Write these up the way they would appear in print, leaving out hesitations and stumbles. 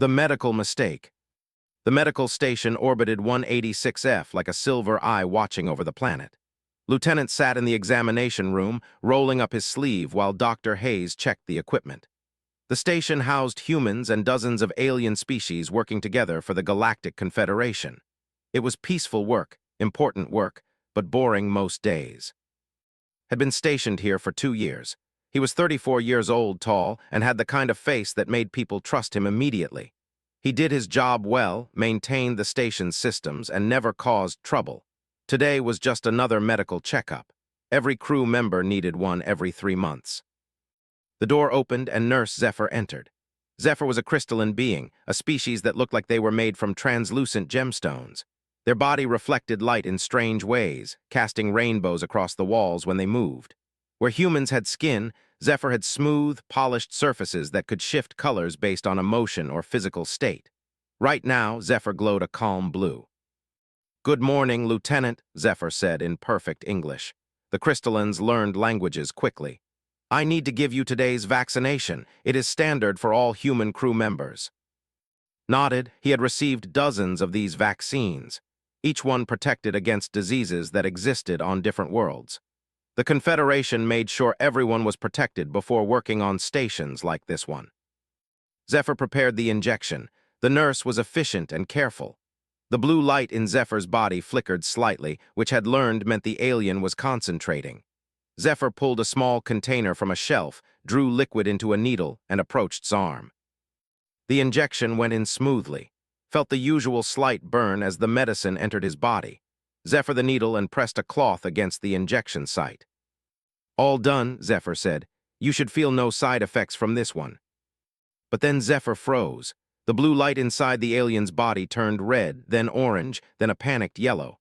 The medical mistake. The medical station orbited 186F like a silver eye watching over the planet. Lieutenant sat in the examination room, rolling up his sleeve while Dr. Hayes checked the equipment. The station housed humans and dozens of alien species working together for the Galactic Confederation. It was peaceful work, important work, but boring most days. Had been stationed here for 2 years. He was 34 years old, tall, and had the kind of face that made people trust him immediately. He did his job well, maintained the station's systems, and never caused trouble. Today was just another medical checkup. Every crew member needed one every 3 months. The door opened and Nurse Zephyr entered. Zephyr was a crystalline being, a species that looked like they were made from translucent gemstones. Their body reflected light in strange ways, casting rainbows across the walls when they moved. Where humans had skin, Zephyr had smooth, polished surfaces that could shift colors based on emotion or physical state. Right now, Zephyr glowed a calm blue. "Good morning, Lieutenant," Zephyr said in perfect English. The crystallines learned languages quickly. "I need to give you today's vaccination. It is standard for all human crew members." Nodded, he had received dozens of these vaccines, each one protected against diseases that existed on different worlds. The Confederation made sure everyone was protected before working on stations like this one. Zephyr prepared the injection. The nurse was efficient and careful. The blue light in Zephyr's body flickered slightly, which had learned meant the alien was concentrating. Zephyr pulled a small container from a shelf, drew liquid into a needle, and approached Zarm. The injection went in smoothly, felt the usual slight burn as the medicine entered his body. Zephyr the needle and pressed a cloth against the injection site. "All done," Zephyr said. "You should feel no side effects from this one." But then Zephyr froze. The blue light inside the alien's body turned red, then orange, then a panicked yellow.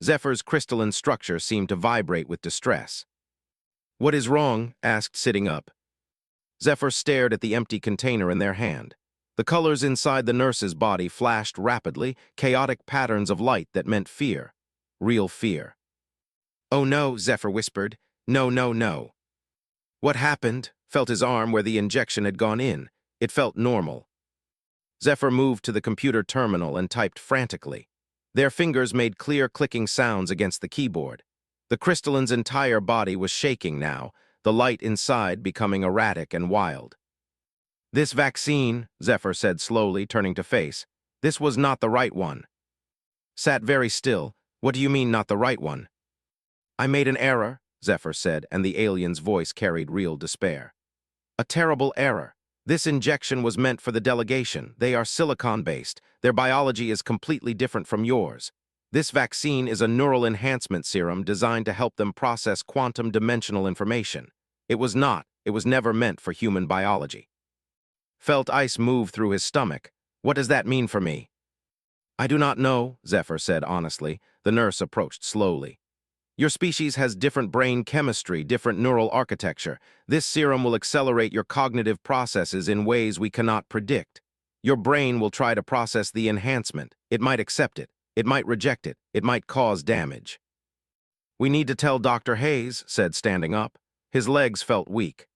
Zephyr's crystalline structure seemed to vibrate with distress. "What is wrong?" asked sitting up. Zephyr stared at the empty container in their hand. The colors inside the nurse's body flashed rapidly, chaotic patterns of light that meant fear. Real fear. "Oh no," Zephyr whispered. "No, no, no." What happened? Felt his arm where the injection had gone in. It felt normal. Zephyr moved to the computer terminal and typed frantically. Their fingers made clear clicking sounds against the keyboard. The crystalline's entire body was shaking now, the light inside becoming erratic and wild. "This vaccine," Zephyr said slowly, turning to face, "this was not the right one." Sat very still. "What do you mean, not the right one?" "I made an error," Zephyr said, and the alien's voice carried real despair. "A terrible error. This injection was meant for the delegation. They are silicon-based. Their biology is completely different from yours. This vaccine is a neural enhancement serum designed to help them process quantum dimensional information. It was never meant for human biology." Felt ice move through his stomach. "What does that mean for me?" "I do not know," Zephyr said honestly. The nurse approached slowly. "Your species has different brain chemistry, different neural architecture. This serum will accelerate your cognitive processes in ways we cannot predict. Your brain will try to process the enhancement. It might accept it. It might reject it. It might cause damage." "We need to tell Dr. Hayes," said standing up. His legs felt weak.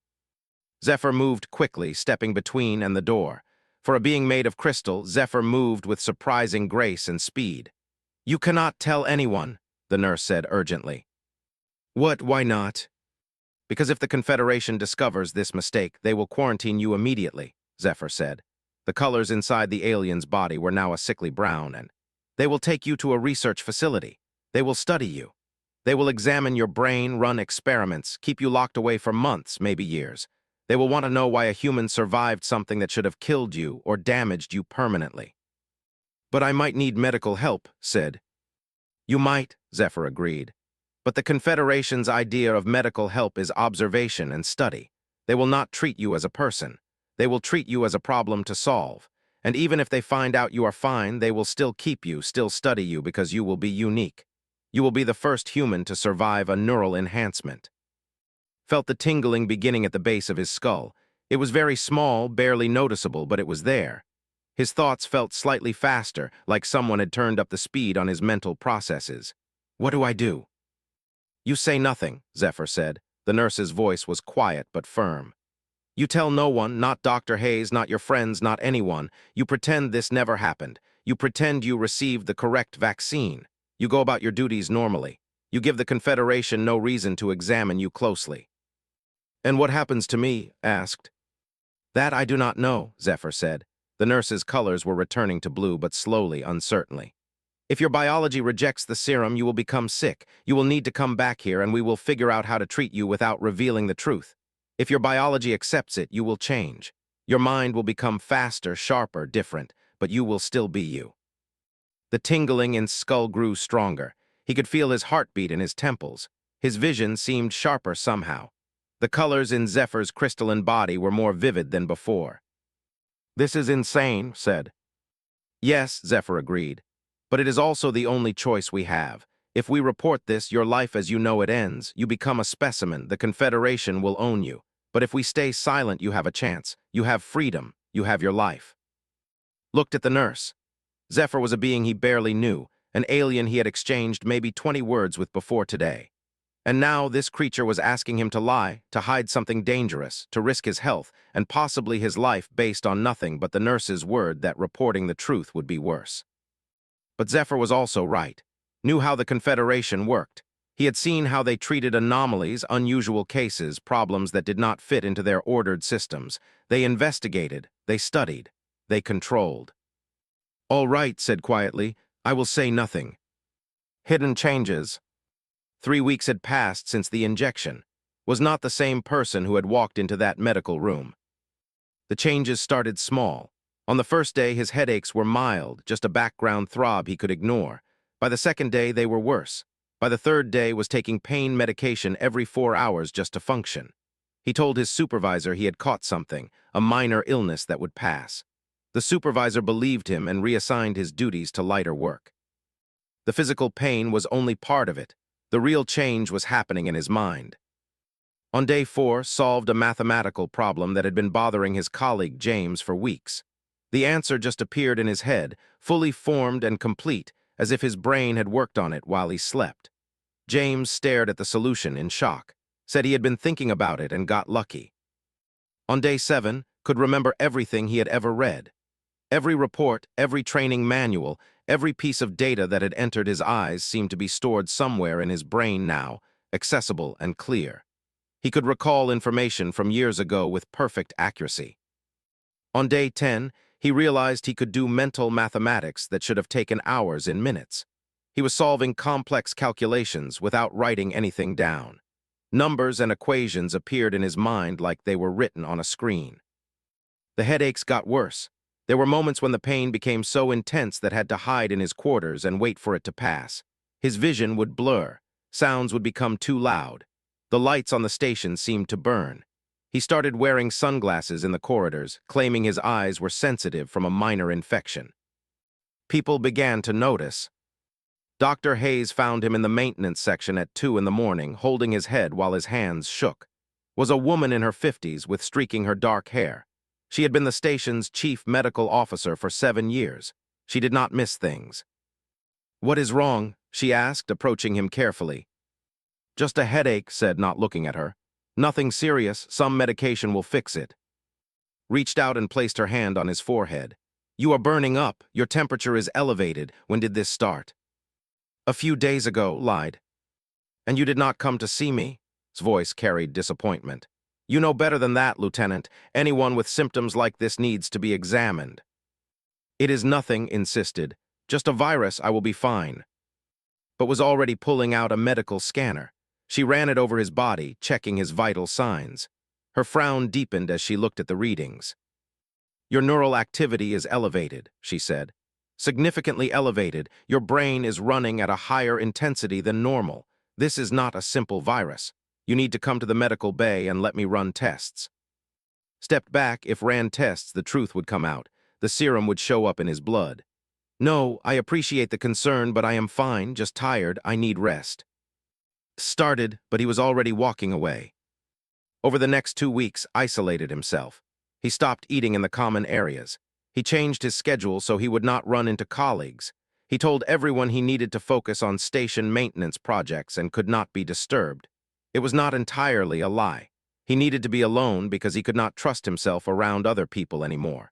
Zephyr moved quickly, stepping between and the door. For a being made of crystal, Zephyr moved with surprising grace and speed. "You cannot tell anyone," the nurse said urgently. "What? Why not?" "Because if the Confederation discovers this mistake, they will quarantine you immediately," Zephyr said. The colors inside the alien's body were now a sickly brown, and they will take you to a research facility. They will study you. They will examine your brain, run experiments, keep you locked away for months, maybe years. They will want to know why a human survived something that should have killed you or damaged you permanently." "But I might need medical help," said. "You might," Zephyr agreed. "But the Confederation's idea of medical help is observation and study. They will not treat you as a person. They will treat you as a problem to solve. And even if they find out you are fine, they will still keep you, still study you because you will be unique. You will be the first human to survive a neural enhancement." Felt the tingling beginning at the base of his skull. It was very small, barely noticeable, but it was there. His thoughts felt slightly faster, like someone had turned up the speed on his mental processes. "What do I do?" "You say nothing," Zephyr said. The nurse's voice was quiet but firm. You tell no one, not Dr. Hayes, not your friends, not anyone. You pretend this never happened. You pretend you received the correct vaccine. You go about your duties normally. You give the Confederation no reason to examine you closely. And what happens to me? Asked. That I do not know, Zephyr said. The nurse's colors were returning to blue, but slowly, uncertainly. If your biology rejects the serum, you will become sick. You will need to come back here, and we will figure out how to treat you without revealing the truth. If your biology accepts it, you will change. Your mind will become faster, sharper, different, but you will still be you. The tingling in skull grew stronger. He could feel his heartbeat in his temples. His vision seemed sharper somehow. The colors in Zephyr's crystalline body were more vivid than before. This is insane, said. Yes, Zephyr agreed. But it is also the only choice we have. If we report this, your life as you know it ends. You become a specimen. The Confederation will own you. But if we stay silent, you have a chance. You have freedom. You have your life. Looked at the nurse. Zephyr was a being he barely knew, an alien he had exchanged maybe 20 words with before today. And now this creature was asking him to lie, to hide something dangerous, to risk his health, and possibly his life based on nothing but the nurse's word that reporting the truth would be worse. But Zephyr was also right, knew how the Confederation worked. He had seen how they treated anomalies, unusual cases, problems that did not fit into their ordered systems. They investigated, they studied, they controlled. All right, said quietly, I will say nothing. Hidden changes. 3 weeks had passed since the injection. Was not the same person who had walked into that medical room. The changes started small. On the first day, his headaches were mild, just a background throb he could ignore. By the second day, they were worse. By the third day, was taking pain medication every 4 hours just to function. He told his supervisor he had caught something, a minor illness that would pass. The supervisor believed him and reassigned his duties to lighter work. The physical pain was only part of it. The real change was happening in his mind. On day 4, solved a mathematical problem that had been bothering his colleague James for weeks. The answer just appeared in his head, fully formed and complete, as if his brain had worked on it while he slept. James stared at the solution in shock, said he had been thinking about it and got lucky. On day 7, could remember everything he had ever read. Every report, every training manual, every piece of data that had entered his eyes seemed to be stored somewhere in his brain now, accessible and clear. He could recall information from years ago with perfect accuracy. On day 10, he realized he could do mental mathematics that should have taken hours in minutes. He was solving complex calculations without writing anything down. Numbers and equations appeared in his mind like they were written on a screen. The headaches got worse. There were moments when the pain became so intense that had to hide in his quarters and wait for it to pass. His vision would blur. Sounds would become too loud. The lights on the station seemed to burn. He started wearing sunglasses in the corridors, claiming his eyes were sensitive from a minor infection. People began to notice. Dr. Hayes found him in the maintenance section at 2 in the morning, holding his head while his hands shook. Was a woman in her 50s with streaking her dark hair. She had been the station's chief medical officer for 7 years. She did not miss things. What is wrong? She asked, approaching him carefully. Just a headache, said, not looking at her. Nothing serious, some medication will fix it. Reached out and placed her hand on his forehead. You are burning up, your temperature is elevated. When did this start? A few days ago, lied. And you did not come to see me? His voice carried disappointment. You know better than that, Lieutenant. Anyone with symptoms like this needs to be examined. It is nothing, insisted. Just a virus, I will be fine. But was already pulling out a medical scanner. She ran it over his body, checking his vital signs. Her frown deepened as she looked at the readings. Your neural activity is elevated, she said. Significantly elevated. Your brain is running at a higher intensity than normal. This is not a simple virus. You need to come to the medical bay and let me run tests. Stepped back. If ran tests, the truth would come out. The serum would show up in his blood. No, I appreciate the concern, but I am fine, just tired. I need rest. Started, but he was already walking away. Over the next 2 weeks, isolated himself. He stopped eating in the common areas. He changed his schedule so he would not run into colleagues. He told everyone he needed to focus on station maintenance projects and could not be disturbed. It was not entirely a lie. He needed to be alone because he could not trust himself around other people anymore.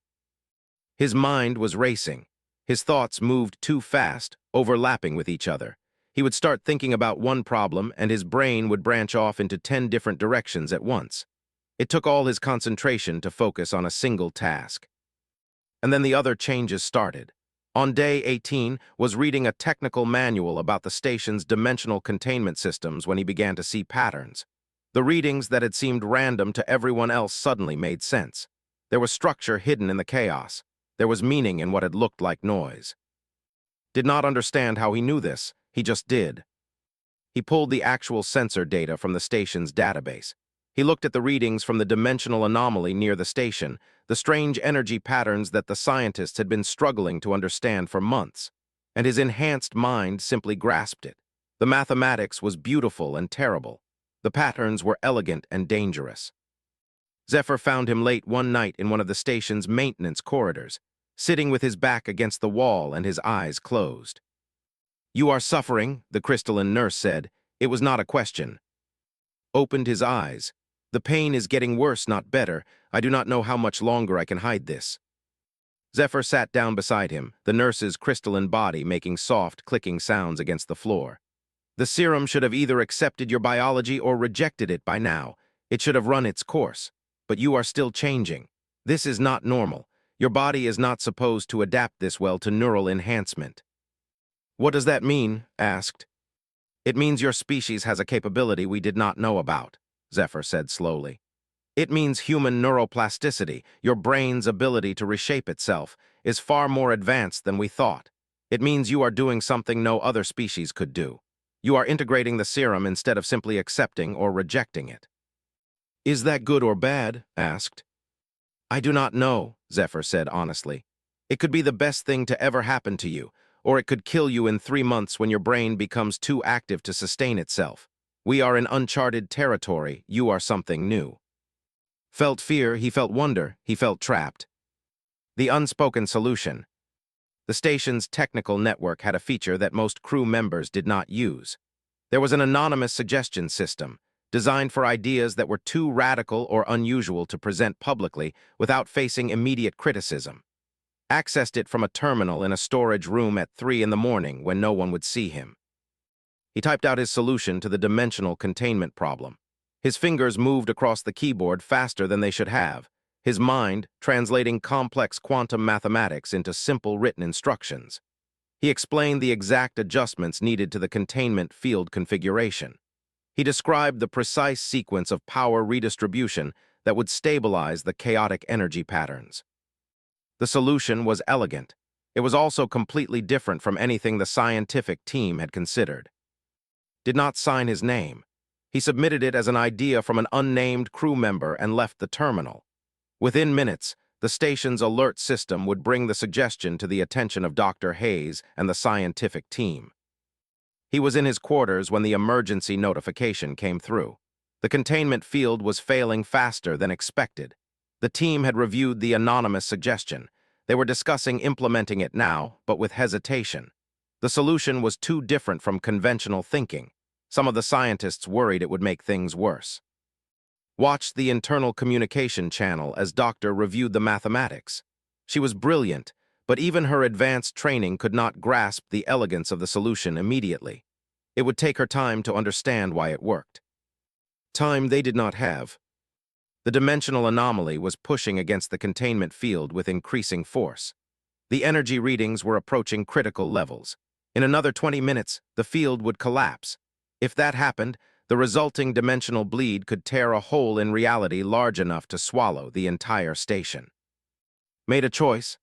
His mind was racing. His thoughts moved too fast, overlapping with each other. He would start thinking about one problem, and his brain would branch off into 10 different directions at once. It took all his concentration to focus on a single task. And then the other changes started. On day 18 was reading a technical manual about the station's dimensional containment systems when he began to see patterns. The readings that had seemed random to everyone else suddenly made sense. There was structure hidden in the chaos. There was meaning in what had looked like noise. Did not understand how he knew this, he just did. He pulled the actual sensor data from the station's database. He looked at the readings from the dimensional anomaly near the station, the strange energy patterns that the scientists had been struggling to understand for months, and his enhanced mind simply grasped it. The mathematics was beautiful and terrible. The patterns were elegant and dangerous. Zephyr found him late one night in one of the station's maintenance corridors, sitting with his back against the wall and his eyes closed. "You are suffering," the crystalline nurse said. It was not a question. Opened his eyes. "The pain is getting worse, not better. I do not know how much longer I can hide this." Zephyr sat down beside him, the nurse's crystalline body making soft, clicking sounds against the floor. "The serum should have either accepted your biology or rejected it by now. It should have run its course. But you are still changing. This is not normal. Your body is not supposed to adapt this well to neural enhancement." "What does that mean?" asked. "It means your species has a capability we did not know about," Zephyr said slowly. "It means human neuroplasticity, your brain's ability to reshape itself, is far more advanced than we thought. It means you are doing something no other species could do. You are integrating the serum instead of simply accepting or rejecting it." "Is that good or bad?" asked. "I do not know," Zephyr said honestly. "It could be the best thing to ever happen to you, or it could kill you in 3 months when your brain becomes too active to sustain itself. We are in uncharted territory. You are something new." Felt fear, he felt wonder, he felt trapped. The unspoken solution. The station's technical network had a feature that most crew members did not use. There was an anonymous suggestion system, designed for ideas that were too radical or unusual to present publicly without facing immediate criticism. Accessed it from a terminal in a storage room at 3 in the morning when no one would see him. He typed out his solution to the dimensional containment problem. His fingers moved across the keyboard faster than they should have, his mind translating complex quantum mathematics into simple written instructions. He explained the exact adjustments needed to the containment field configuration. He described the precise sequence of power redistribution that would stabilize the chaotic energy patterns. The solution was elegant. It was also completely different from anything the scientific team had considered. Did not sign his name. He submitted it as an idea from an unnamed crew member and left the terminal. Within minutes, the station's alert system would bring the suggestion to the attention of Dr. Hayes and the scientific team. He was in his quarters when the emergency notification came through. The containment field was failing faster than expected. The team had reviewed the anonymous suggestion. They were discussing implementing it now, but with hesitation. The solution was too different from conventional thinking. Some of the scientists worried it would make things worse. Watched the internal communication channel as Doctor reviewed the mathematics. She was brilliant, but even her advanced training could not grasp the elegance of the solution immediately. It would take her time to understand why it worked. Time they did not have. The dimensional anomaly was pushing against the containment field with increasing force. The energy readings were approaching critical levels. In another 20 minutes, the field would collapse. If that happened, the resulting dimensional bleed could tear a hole in reality large enough to swallow the entire station. Made a choice.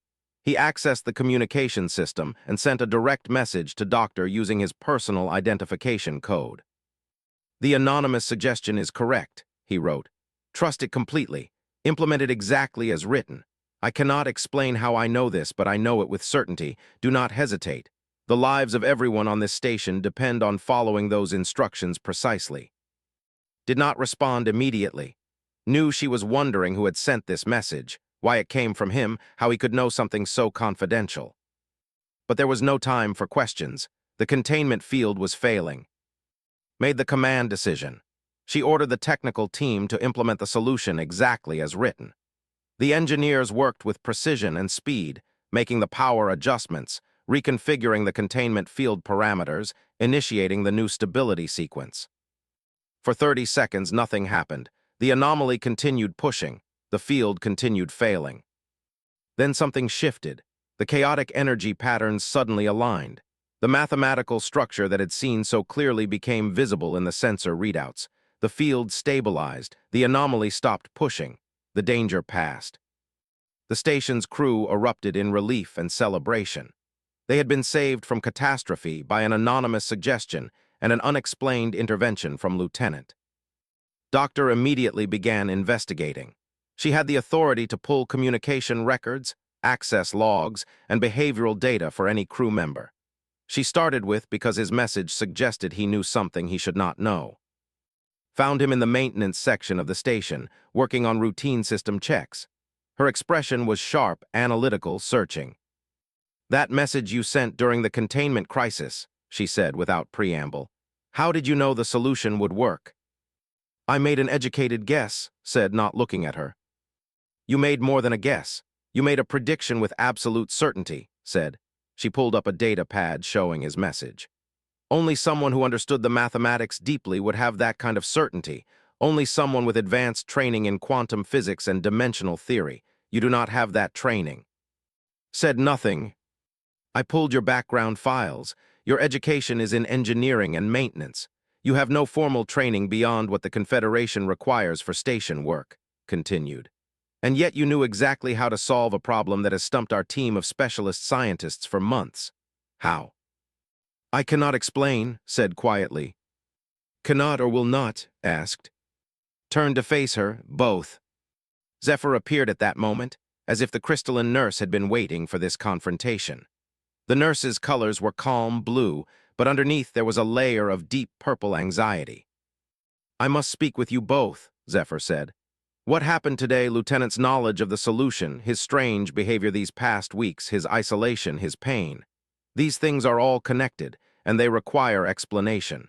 He accessed the communication system and sent a direct message to Doctor using his personal identification code. "The anonymous suggestion is correct," he wrote. "Trust it completely. Implement it exactly as written. I cannot explain how I know this, but I know it with certainty. Do not hesitate. The lives of everyone on this station depend on following those instructions precisely." Did not respond immediately. Knew she was wondering who had sent this message, why it came from him, how he could know something so confidential. But there was no time for questions. The containment field was failing. Made the command decision. She ordered the technical team to implement the solution exactly as written. The engineers worked with precision and speed, making the power adjustments, reconfiguring the containment field parameters, initiating the new stability sequence. For 30 seconds, nothing happened. The anomaly continued pushing. The field continued failing. Then something shifted. The chaotic energy patterns suddenly aligned. The mathematical structure that had seen so clearly became visible in the sensor readouts. The field stabilized. The anomaly stopped pushing. The danger passed. The station's crew erupted in relief and celebration. They had been saved from catastrophe by an anonymous suggestion and an unexplained intervention from Lieutenant. Doctor immediately began investigating. She had the authority to pull communication records, access logs, and behavioral data for any crew member. She started with because his message suggested he knew something he should not know. Found him in the maintenance section of the station, working on routine system checks. Her expression was sharp, analytical, searching. "That message you sent during the containment crisis," she said without preamble. "How did you know the solution would work?" "I made an educated guess," said, not looking at her. "You made more than a guess. You made a prediction with absolute certainty," said. She pulled up a data pad showing his message. "Only someone who understood the mathematics deeply would have that kind of certainty. Only someone with advanced training in quantum physics and dimensional theory. You do not have that training." "Said nothing. I pulled your background files. Your education is in engineering and maintenance. You have no formal training beyond what the Confederation requires for station work," continued. "And yet you knew exactly how to solve a problem that has stumped our team of specialist scientists for months. How?" "I cannot explain," said quietly. "Cannot or will not?" asked. Turned to face her, both. Zephyr appeared at that moment, as if the crystalline nurse had been waiting for this confrontation. The nurse's colors were calm blue, but underneath there was a layer of deep purple anxiety. "I must speak with you both," Zephyr said. "What happened today, Lieutenant's knowledge of the solution, his strange behavior these past weeks, his isolation, his pain. These things are all connected, and they require explanation."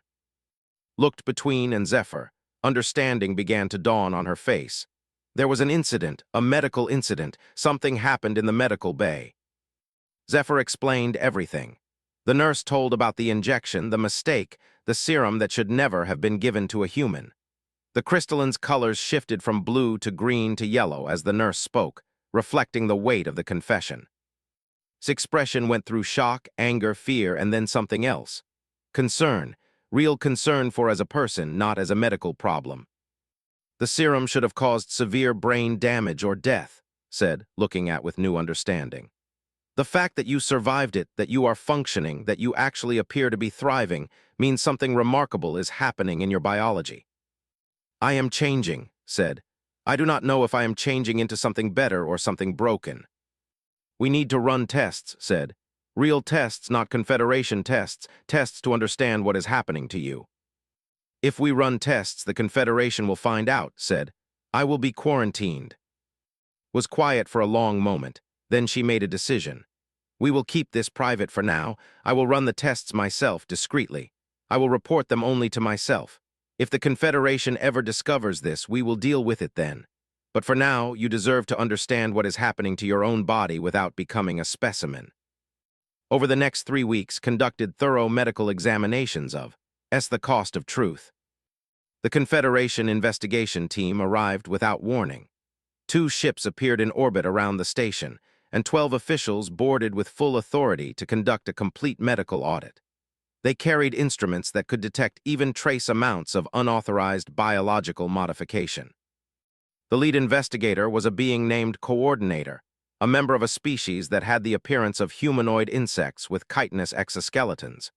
Looked between and Zephyr. Understanding began to dawn on her face. There was an incident, a medical incident. Something happened in the medical bay. Zephyr explained everything. The nurse told about the injection, the mistake, the serum that should never have been given to a human. The crystalline's colors shifted from blue to green to yellow as the nurse spoke, reflecting the weight of the confession. His expression went through shock, anger, fear, and then something else. Concern, real concern for as a person, not as a medical problem. "The serum should have caused severe brain damage or death," said, looking at with new understanding. "The fact that you survived it, that you are functioning, that you actually appear to be thriving, means something remarkable is happening in your biology." "I am changing," said. "I do not know if I am changing into something better or something broken." "We need to run tests," said. "Real tests, not Confederation tests, tests to understand what is happening to you." "If we run tests, the Confederation will find out," said. "I will be quarantined." Was quiet for a long moment. Then she made a decision. "We will keep this private for now. I will run the tests myself, discreetly. I will report them only to myself. If the Confederation ever discovers this, we will deal with it then. But for now, you deserve to understand what is happening to your own body without becoming a specimen." Over the next 3 weeks, conducted thorough medical examinations of the cost of truth. The Confederation investigation team arrived without warning. 2 ships appeared in orbit around the station, and 12 officials boarded with full authority to conduct a complete medical audit. They carried instruments that could detect even trace amounts of unauthorized biological modification. The lead investigator was a being named Coordinator, a member of a species that had the appearance of humanoid insects with chitinous exoskeletons,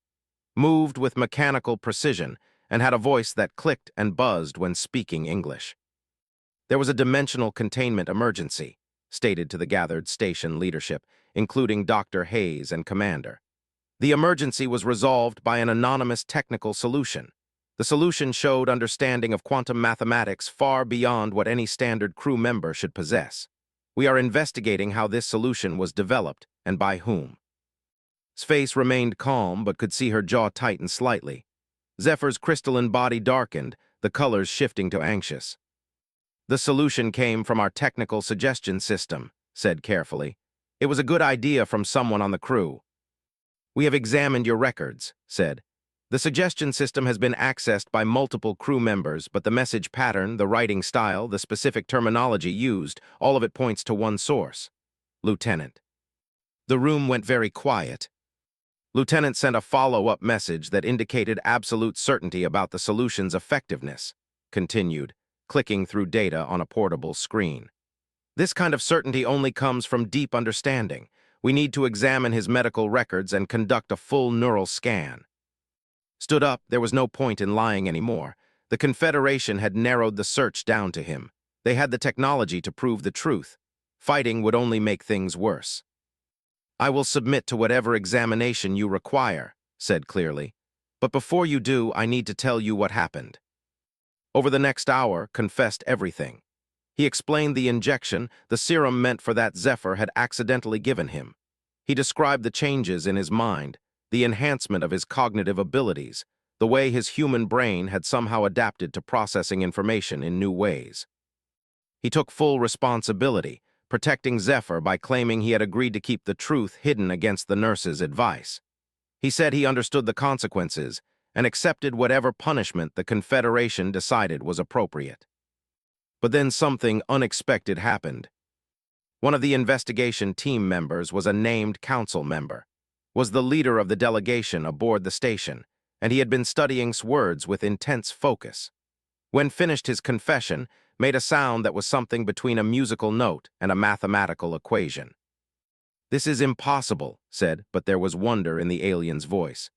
moved with mechanical precision, and had a voice that clicked and buzzed when speaking English. There was a dimensional containment emergency, stated to the gathered station leadership, including Dr. Hayes and Commander. The emergency was resolved by an anonymous technical solution. The solution showed understanding of quantum mathematics far beyond what any standard crew member should possess. We are investigating how this solution was developed and by whom. His face remained calm but could see her jaw tighten slightly. Zephyr's crystalline body darkened, the colors shifting to anxious. "The solution came from our technical suggestion system," said carefully. "It was a good idea from someone on the crew." "We have examined your records," said. "The suggestion system has been accessed by multiple crew members, but the message pattern, the writing style, the specific terminology used, all of it points to one source." Lieutenant. The room went very quiet. Lieutenant sent a follow-up message that indicated absolute certainty about the solution's effectiveness. Continued, clicking through data on a portable screen. "This kind of certainty only comes from deep understanding. We need to examine his medical records and conduct a full neural scan." Stood up, there was no point in lying anymore. The Confederation had narrowed the search down to him. They had the technology to prove the truth. Fighting would only make things worse. "I will submit to whatever examination you require," said clearly. "But before you do, I need to tell you what happened." Over the next hour, confessed everything. He explained the injection, the serum meant for that Zephyr had accidentally given him. He described the changes in his mind, the enhancement of his cognitive abilities, the way his human brain had somehow adapted to processing information in new ways. He took full responsibility, protecting Zephyr by claiming he had agreed to keep the truth hidden against the nurse's advice. He said he understood the consequences and accepted whatever punishment the Confederation decided was appropriate. But then something unexpected happened. One of the investigation team members was a named council member, was the leader of the delegation aboard the station, and he had been studying words with intense focus. When finished his confession, made a sound that was something between a musical note and a mathematical equation. "This is impossible," said, but there was wonder in the alien's voice.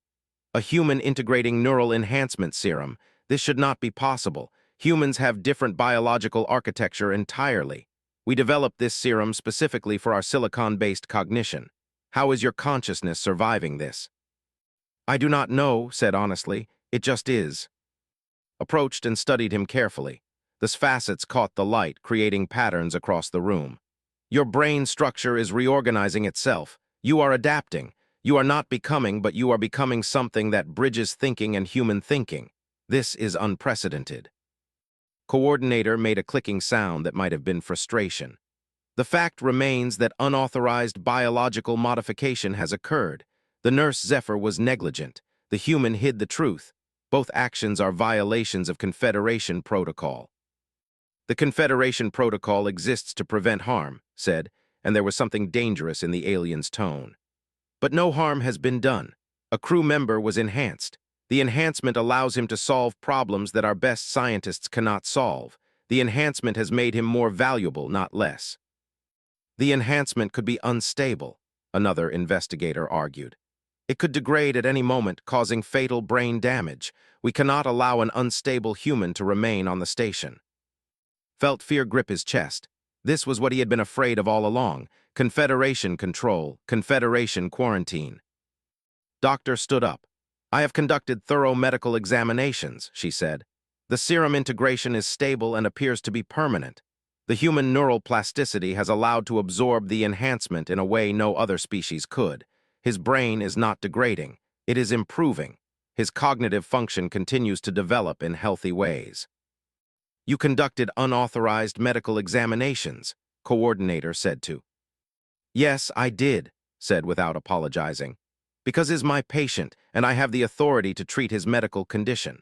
"A human integrating neural enhancement serum. This should not be possible. Humans have different biological architecture entirely. We developed this serum specifically for our silicon-based cognition. How is your consciousness surviving this?" "I do not know," said honestly. "It just is." Approached and studied him carefully. The facets caught the light, creating patterns across the room. "Your brain structure is reorganizing itself. You are adapting. You are not becoming, but you are becoming something that bridges thinking and human thinking. This is unprecedented." Coordinator made a clicking sound that might have been frustration. "The fact remains that unauthorized biological modification has occurred. The nurse Zephyr was negligent. The human hid the truth. Both actions are violations of Confederation protocol." "The Confederation protocol exists to prevent harm," said, and there was something dangerous in the alien's tone. "But no harm has been done. A crew member was enhanced. The enhancement allows him to solve problems that our best scientists cannot solve. The enhancement has made him more valuable, not less." "The enhancement could be unstable," another investigator argued. "It could degrade at any moment, causing fatal brain damage. We cannot allow an unstable human to remain on the station." Felt fear grip his chest. This was what he had been afraid of all along. Confederation control, Confederation quarantine. Doctor stood up. "I have conducted thorough medical examinations," she said. "The serum integration is stable and appears to be permanent. The human neural plasticity has allowed to absorb the enhancement in a way no other species could. His brain is not degrading. It is improving. His cognitive function continues to develop in healthy ways." "You conducted unauthorized medical examinations," coordinator said to. "Yes, I did," said without apologizing. "Because he's my patient, and I have the authority to treat his medical condition.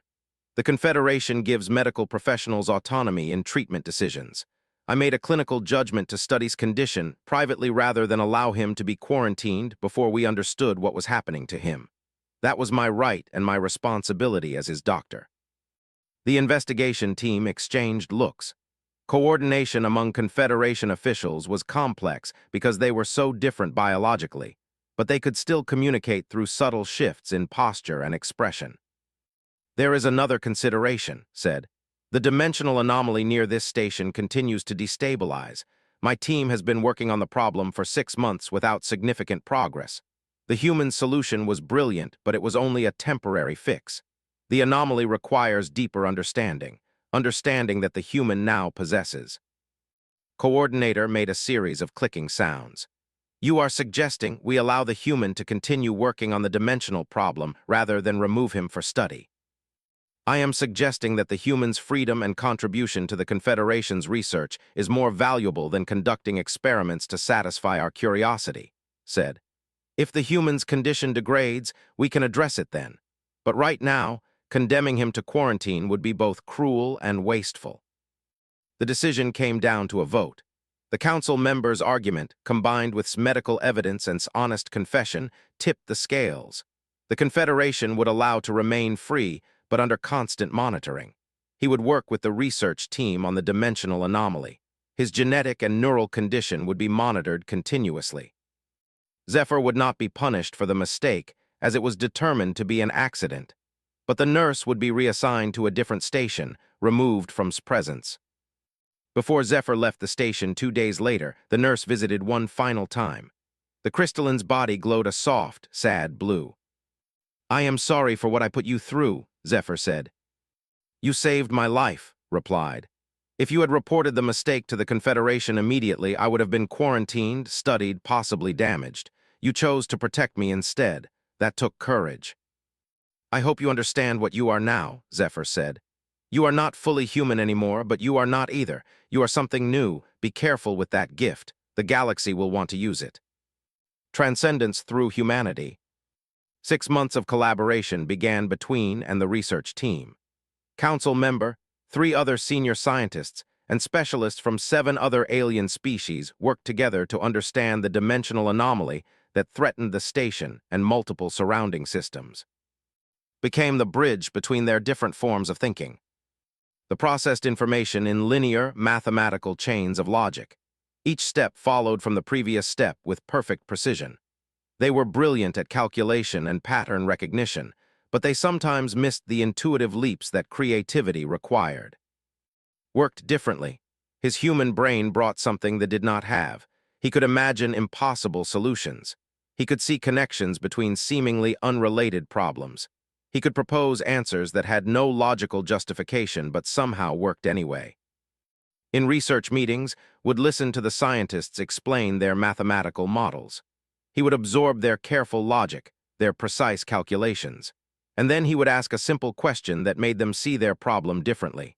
The Confederation gives medical professionals autonomy in treatment decisions. I made a clinical judgment to study's condition privately rather than allow him to be quarantined before we understood what was happening to him. That was my right and my responsibility as his doctor." The investigation team exchanged looks. Coordination among Confederation officials was complex because they were so different biologically, but they could still communicate through subtle shifts in posture and expression. "There is another consideration," said. "The dimensional anomaly near this station continues to destabilize. My team has been working on the problem for 6 months without significant progress. The human solution was brilliant, but it was only a temporary fix. The anomaly requires deeper understanding that the human now possesses." Coordinator made a series of clicking sounds. "You are suggesting we allow the human to continue working on the dimensional problem rather than remove him for study." I am suggesting that the humans' freedom and contribution to the Confederation's research is more valuable than conducting experiments to satisfy our curiosity, said. If the human's condition degrades, we can address it then. But right now, condemning him to quarantine would be both cruel and wasteful. The decision came down to a vote. The council members' argument, combined with medical evidence and honest confession, tipped the scales. The Confederation would allow to remain free, but under constant monitoring. He would work with the research team on the dimensional anomaly. His genetic and neural condition would be monitored continuously. Zephyr would not be punished for the mistake, as it was determined to be an accident. But the nurse would be reassigned to a different station, removed from presence. Before Zephyr left the station 2 days later, the nurse visited one final time. The crystalline's body glowed a soft, sad blue. "I am sorry for what I put you through," Zephyr said. "You saved my life," replied. "If you had reported the mistake to the Confederation immediately, I would have been quarantined, studied, possibly damaged. You chose to protect me instead. That took courage." "I hope you understand what you are now," Zephyr said. "You are not fully human anymore, but you are not either. You are something new. Be careful with that gift. The galaxy will want to use it." Transcendence through humanity. 6 months of collaboration began between and the research team. Council member, 3 other senior scientists, and specialists from 7 other alien species worked together to understand the dimensional anomaly that threatened the station and multiple surrounding systems. Became the bridge between their different forms of thinking. The processed information in linear, mathematical chains of logic. Each step followed from the previous step with perfect precision. They were brilliant at calculation and pattern recognition, but they sometimes missed the intuitive leaps that creativity required. Worked differently. His human brain brought something they did not have. He could imagine impossible solutions. He could see connections between seemingly unrelated problems. He could propose answers that had no logical justification but somehow worked anyway. In research meetings, would listen to the scientists explain their mathematical models. He would absorb their careful logic, their precise calculations, and then he would ask a simple question that made them see their problem differently.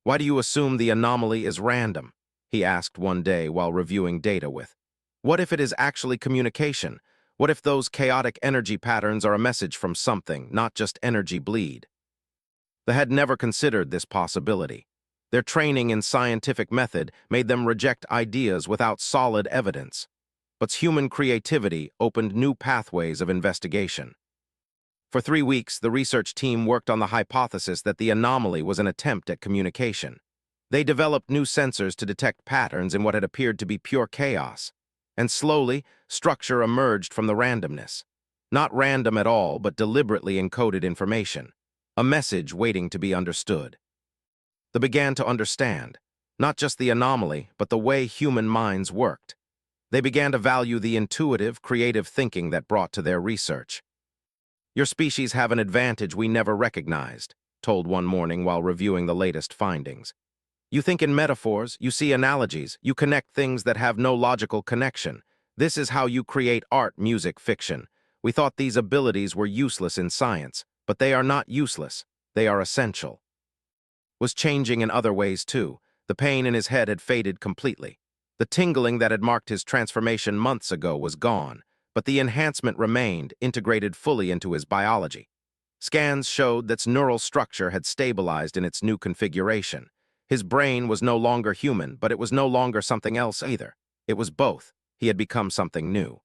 "Why do you assume the anomaly is random?" he asked one day while reviewing data with. "What if it is actually communication? What if those chaotic energy patterns are a message from something, not just energy bleed?" They had never considered this possibility. Their training in scientific method made them reject ideas without solid evidence. But human creativity opened new pathways of investigation. For 3 weeks, the research team worked on the hypothesis that the anomaly was an attempt at communication. They developed new sensors to detect patterns in what had appeared to be pure chaos. And slowly, structure emerged from the randomness. Not random at all, but deliberately encoded information. A message waiting to be understood. They began to understand, not just the anomaly, but the way human minds worked. They began to value the intuitive, creative thinking that brought to their research. "Your species have an advantage we never recognized," told one morning while reviewing the latest findings. "You think in metaphors, you see analogies, you connect things that have no logical connection. This is how you create art, music, fiction. We thought these abilities were useless in science, but they are not useless. They are essential." Was changing in other ways too. The pain in his head had faded completely. The tingling that had marked his transformation months ago was gone, but the enhancement remained, integrated fully into his biology. Scans showed that neural structure had stabilized in its new configuration. His brain was no longer human, but it was no longer something else either. It was both. He had become something new.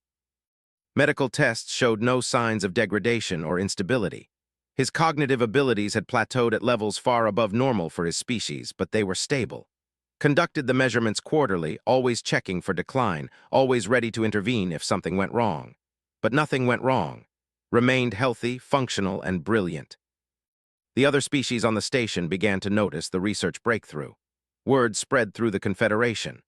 Medical tests showed no signs of degradation or instability. His cognitive abilities had plateaued at levels far above normal for his species, but they were stable. Conducted the measurements quarterly, always checking for decline, always ready to intervene if something went wrong. But nothing went wrong. Remained healthy, functional, and brilliant. The other species on the station began to notice the research breakthrough. Word spread through the Confederation.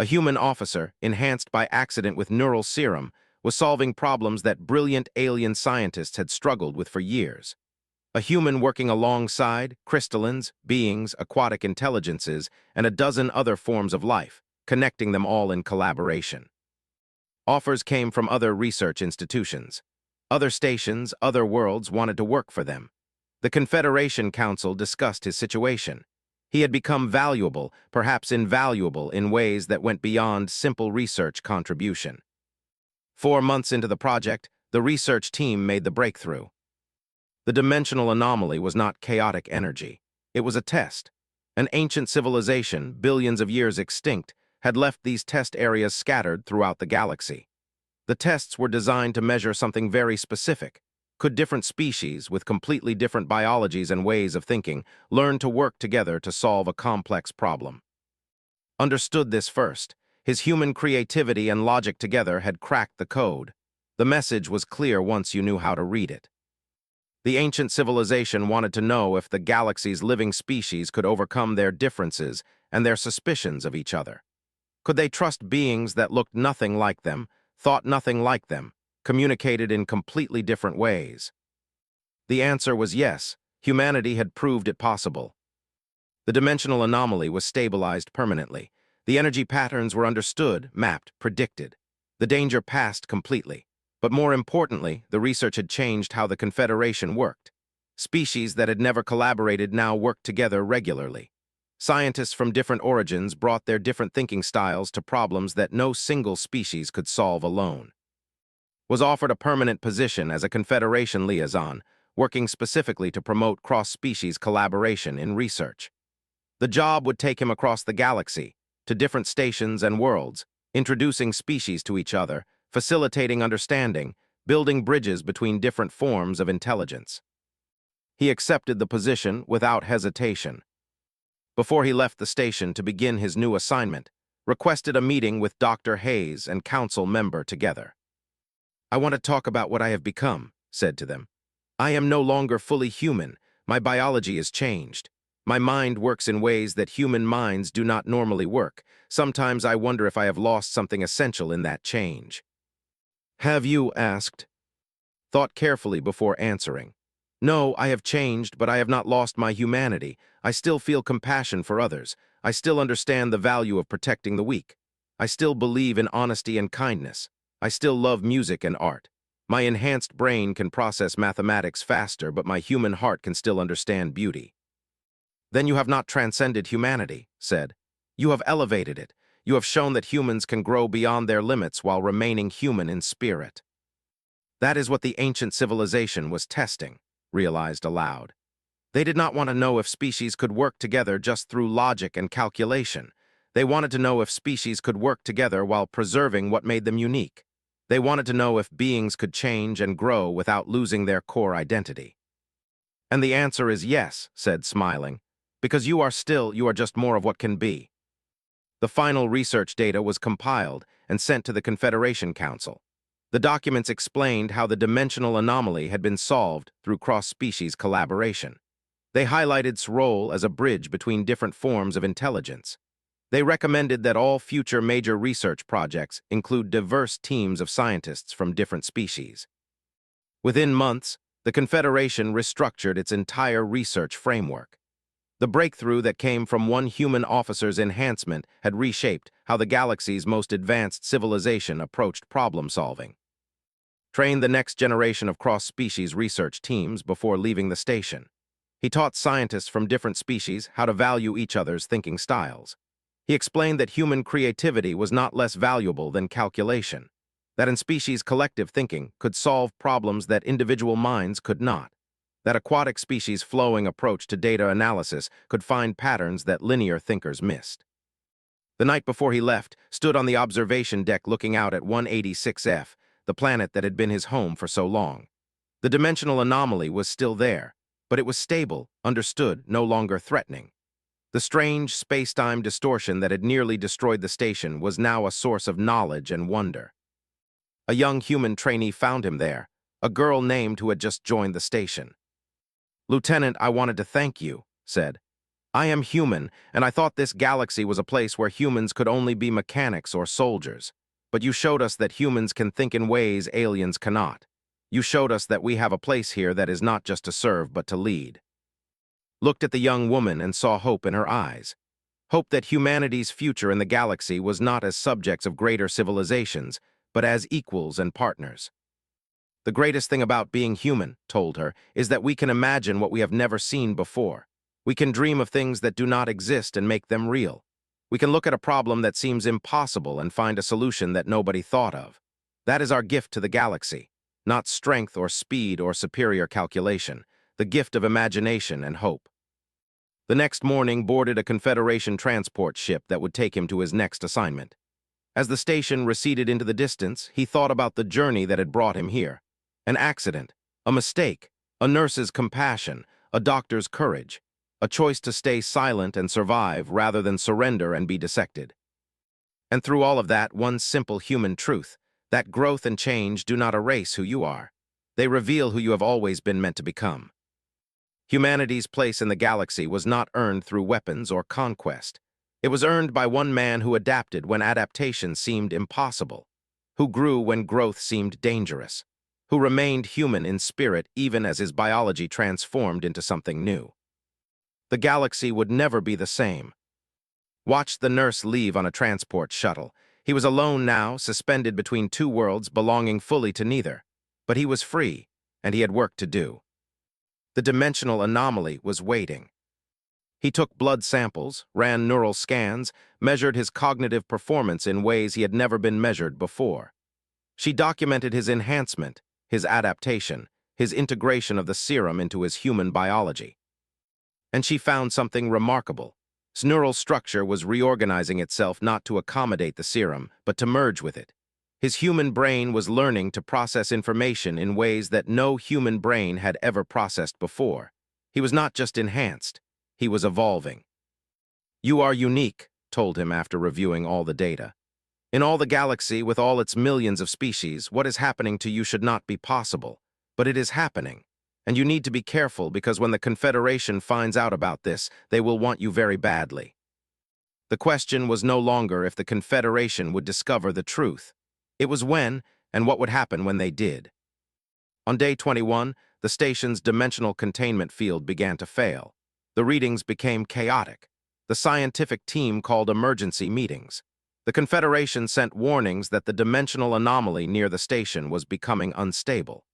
A human officer, enhanced by accident with neural serum, was solving problems that brilliant alien scientists had struggled with for years. A human working alongside crystallines, beings, aquatic intelligences, and a dozen other forms of life, connecting them all in collaboration. Offers came from other research institutions. Other stations, other worlds wanted to work for them. The Confederation Council discussed his situation. He had become valuable, perhaps invaluable, in ways that went beyond simple research contribution. 4 months into the project, the research team made the breakthrough. The dimensional anomaly was not chaotic energy. It was a test. An ancient civilization, billions of years extinct, had left these test areas scattered throughout the galaxy. The tests were designed to measure something very specific. Could different species, with completely different biologies and ways of thinking, learn to work together to solve a complex problem? Understood this first. His human creativity and logic together had cracked the code. The message was clear once you knew how to read it. The ancient civilization wanted to know if the galaxy's living species could overcome their differences and their suspicions of each other. Could they trust beings that looked nothing like them, thought nothing like them, communicated in completely different ways? The answer was yes. Humanity had proved it possible. The dimensional anomaly was stabilized permanently. The energy patterns were understood, mapped, predicted. The danger passed completely. But more importantly, the research had changed how the Confederation worked. Species that had never collaborated now worked together regularly. Scientists from different origins brought their different thinking styles to problems that no single species could solve alone. Was offered a permanent position as a Confederation liaison, working specifically to promote cross-species collaboration in research. The job would take him across the galaxy, to different stations and worlds, introducing species to each other, facilitating understanding, building bridges between different forms of intelligence. He accepted the position without hesitation. Before he left the station to begin his new assignment, requested a meeting with Dr. Hayes and council member together. "I want to talk about what I have become," said to them. "I am no longer fully human. My biology is changed. My mind works in ways that human minds do not normally work. Sometimes I wonder if I have lost something essential in that change." "Have you?" asked. Thought carefully before answering. "No, I have changed, but I have not lost my humanity. I still feel compassion for others. I still understand the value of protecting the weak. I still believe in honesty and kindness. I still love music and art. My enhanced brain can process mathematics faster, but my human heart can still understand beauty." "Then you have not transcended humanity," said. "You have elevated it. You have shown that humans can grow beyond their limits while remaining human in spirit." That is what the ancient civilization was testing, realized aloud. They did not want to know if species could work together just through logic and calculation. They wanted to know if species could work together while preserving what made them unique. They wanted to know if beings could change and grow without losing their core identity. "And the answer is yes," said, smiling, "because you are just more of what can be." The final research data was compiled and sent to the Confederation Council. The documents explained how the dimensional anomaly had been solved through cross-species collaboration. They highlighted its role as a bridge between different forms of intelligence. They recommended that all future major research projects include diverse teams of scientists from different species. Within months, the Confederation restructured its entire research framework. The breakthrough that came from one human officer's enhancement had reshaped how the galaxy's most advanced civilization approached problem-solving. Trained the next generation of cross-species research teams before leaving the station. He taught scientists from different species how to value each other's thinking styles. He explained that human creativity was not less valuable than calculation, that in species collective thinking could solve problems that individual minds could not, that aquatic species' flowing approach to data analysis could find patterns that linear thinkers missed. The night before he left, stood on the observation deck looking out at 186F, the planet that had been his home for so long. The dimensional anomaly was still there, but it was stable, understood, no longer threatening. The strange space-time distortion that had nearly destroyed the station was now a source of knowledge and wonder. A young human trainee found him there, a girl named who had just joined the station. "Lieutenant, I wanted to thank you," said. "I am human, and I thought this galaxy was a place where humans could only be mechanics or soldiers. But you showed us that humans can think in ways aliens cannot. You showed us that we have a place here that is not just to serve but to lead." Looked at the young woman and saw hope in her eyes. Hope that humanity's future in the galaxy was not as subjects of greater civilizations, but as equals and partners. The greatest thing about being human, told her, is that we can imagine what we have never seen before. We can dream of things that do not exist and make them real. We can look at a problem that seems impossible and find a solution that nobody thought of. That is our gift to the galaxy, not strength or speed or superior calculation, the gift of imagination and hope. The next morning boarded a Confederation transport ship that would take him to his next assignment. As the station receded into the distance, he thought about the journey that had brought him here. An accident, a mistake, a nurse's compassion, a doctor's courage, a choice to stay silent and survive rather than surrender and be dissected. And through all of that, one simple human truth, that growth and change do not erase who you are. They reveal who you have always been meant to become. Humanity's place in the galaxy was not earned through weapons or conquest. It was earned by one man who adapted when adaptation seemed impossible, who grew when growth seemed dangerous, who remained human in spirit even as his biology transformed into something new. The galaxy would never be the same. Watched the nurse leave on a transport shuttle. He was alone now, suspended between two worlds belonging fully to neither. But he was free, and he had work to do. The dimensional anomaly was waiting. He took blood samples, ran neural scans, measured his cognitive performance in ways he had never been measured before. She documented his enhancement, his adaptation, his integration of the serum into his human biology. And she found something remarkable. His neural structure was reorganizing itself not to accommodate the serum, but to merge with it. His human brain was learning to process information in ways that no human brain had ever processed before. He was not just enhanced, he was evolving. "You are unique," told him after reviewing all the data. "In all the galaxy, with all its millions of species, what is happening to you should not be possible. But it is happening. And you need to be careful because when the Confederation finds out about this, they will want you very badly." The question was no longer if the Confederation would discover the truth. It was when, and what would happen when they did. On day 21, the station's dimensional containment field began to fail. The readings became chaotic. The scientific team called emergency meetings. The Confederation sent warnings that the dimensional anomaly near the station was becoming unstable.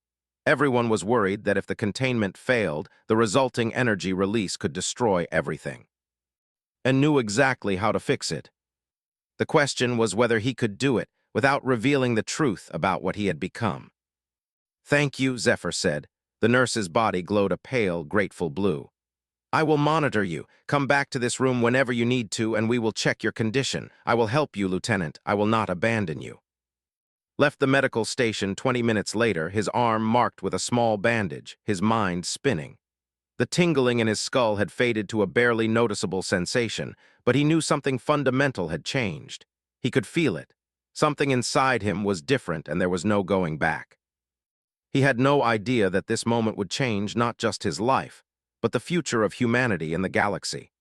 Everyone was worried that if the containment failed, the resulting energy release could destroy everything. And knew exactly how to fix it. The question was whether he could do it without revealing the truth about what he had become. "Thank you," Zephyr said. The nurse's body glowed a pale, grateful blue. "I will monitor you. Come back to this room whenever you need to, and we will check your condition. I will help you, Lieutenant. I will not abandon you." Left the medical station 20 minutes later, his arm marked with a small bandage, his mind spinning. The tingling in his skull had faded to a barely noticeable sensation, but he knew something fundamental had changed. He could feel it. Something inside him was different, and there was no going back. He had no idea that this moment would change not just his life, but the future of humanity in the galaxy.